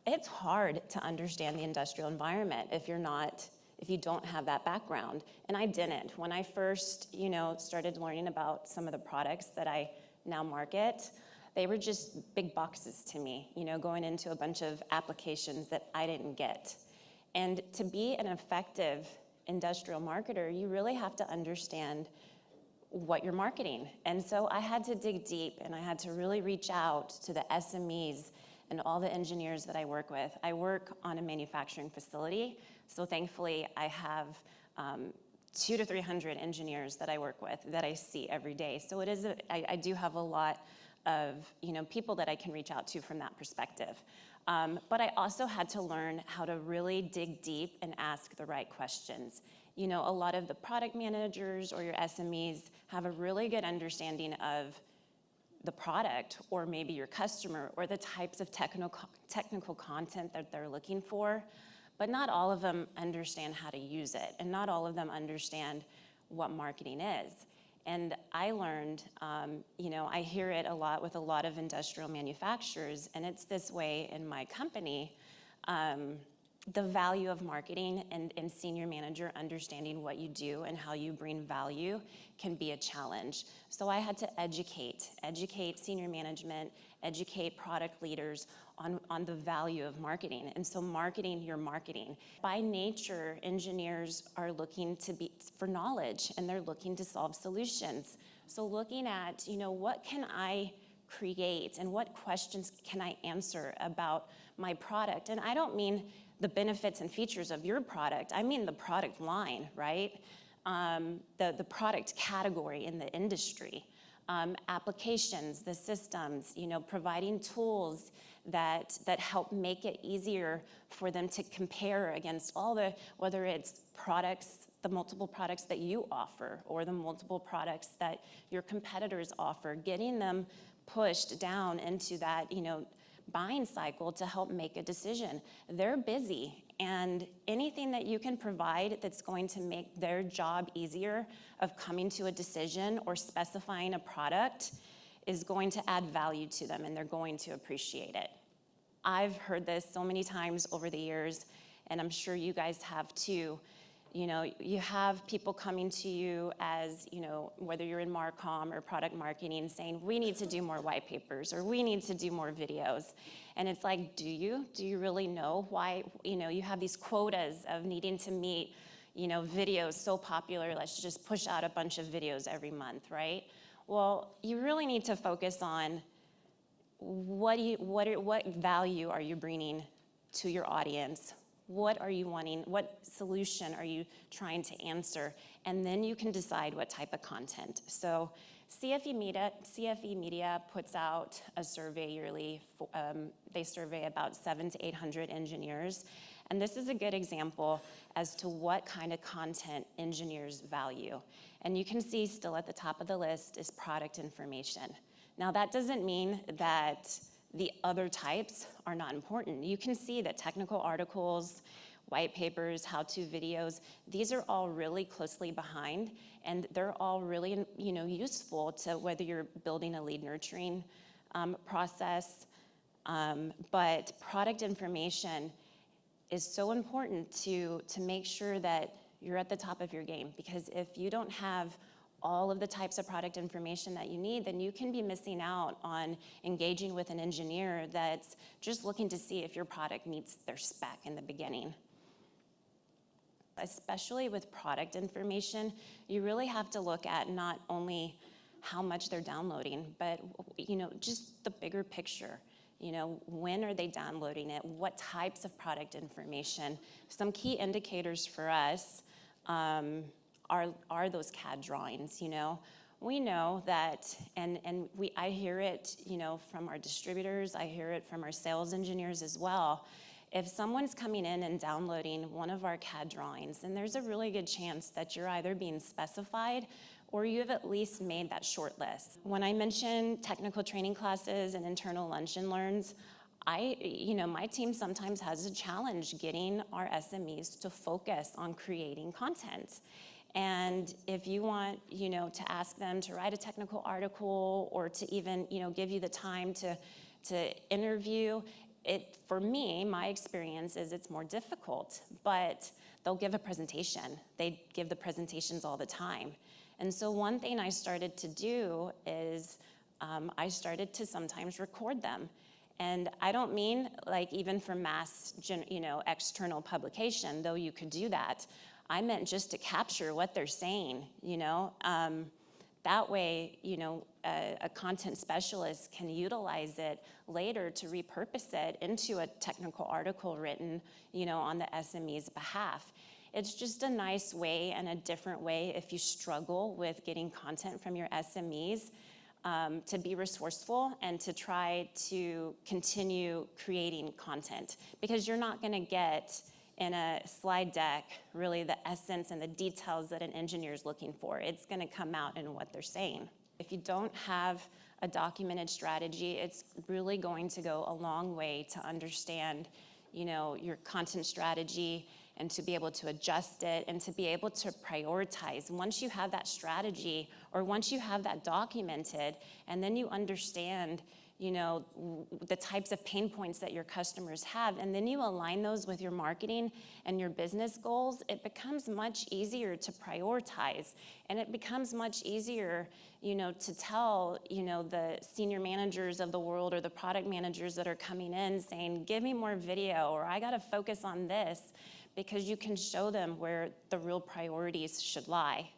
It's hard to understand the industrial environment if you don't have that background. And I didn't. When I first, started learning about some of the products that I now market, they were just big boxes to me, going into a bunch of applications that I didn't get. And to be an effective industrial marketer, you really have to understand what you're marketing. And so I had to dig deep, and I had to really reach out to the SMEs and all the engineers that I work with. I work on a manufacturing facility, so thankfully I have 200 to 300 engineers that I work with that I see every day. So I do have a lot of people that I can reach out to from that perspective. But I also had to learn how to really dig deep and ask the right questions. A lot of the product managers or your SMEs have a really good understanding of the product or maybe your customer or the types of technical content that they're looking for, but not all of them understand how to use it, and not all of them understand what marketing is. And I learned, I hear it a lot with a lot of industrial manufacturers, and it's this way in my company. The value of marketing and senior manager understanding what you do and how you bring value can be a challenge. So I had to educate senior management, educate product leaders on the value of marketing. And so marketing your marketing. By nature, engineers are looking for knowledge, and they're looking to solve solutions. So looking at, what can I create and what questions can I answer about my product? And I don't mean the benefits and features of your product. I mean the product line, right? The product category in the industry, applications, the systems, providing tools that help make it easier for them to compare against whether it's products, the multiple products that you offer or the multiple products that your competitors offer, getting them pushed down into that, buying cycle to help make a decision. They're busy, and anything that you can provide that's going to make their job easier of coming to a decision or specifying a product is going to add value to them, and they're going to appreciate it. I've heard this so many times over the years, and I'm sure you guys have too. You have people coming to you as, whether you're in Marcom or product marketing, saying, we need to do more white papers, or we need to do more videos. And it's like, do you really know why, you have these quotas of needing to meet, videos so popular, let's just push out a bunch of videos every month, right? Well, you really need to focus on what value are you bringing to your audience? What are you wanting? What solution are you trying to answer? And then you can decide what type of content. So CFE Media puts out a survey yearly. They survey about 700 to 800 engineers. And this is a good example as to what kind of content engineers value. And you can see still at the top of the list is product information. Now that doesn't mean that the other types are not important. You can see that technical articles, white papers, how-to videos, these are all really closely behind, and they're all really, useful to whether you're building a lead nurturing process. But product information is so important to make sure that you're at the top of your game, because if you don't have all of the types of product information that you need, then you can be missing out on engaging with an engineer that's just looking to see if your product meets their spec in the beginning. Especially with product information, you really have to look at not only how much they're downloading, but just the bigger picture. When are they downloading it? What types of product information? Some key indicators for us are those CAD drawings. We know that, and I hear it, from our distributors. I hear it from our sales engineers as well. If someone's coming in and downloading one of our CAD drawings, then there's a really good chance that you're either being specified or you have at least made that short list. When I mention technical training classes and internal lunch and learns, my team sometimes has a challenge getting our SMEs to focus on creating content. And if you want, to ask them to write a technical article or to even, give you the time to interview, For me, my experience is it's more difficult, but they'll give a presentation. They give the presentations all the time. And so one thing I started to do is I started to sometimes record them. And I don't mean like even for mass, external publication, though you could do that. I meant just to capture what they're saying, That way, a content specialist can utilize it later to repurpose it into a technical article written, on the SME's behalf. It's just a nice way and a different way if you struggle with getting content from your SMEs, to be resourceful and to try to continue creating content, because you're not going to get in a slide deck really the essence and the details that an engineer is looking for. It's going to come out in what they're saying. If you don't have a documented strategy, it's really going to go a long way to understand, your content strategy and to be able to adjust it and to be able to prioritize. Once you have that strategy or once you have that documented and then you understand, the types of pain points that your customers have, and then you align those with your marketing and your business goals, it becomes much easier to prioritize. And it becomes much easier, to tell, the senior managers of the world or the product managers that are coming in saying, give me more video, or I gotta focus on this, because you can show them where the real priorities should lie.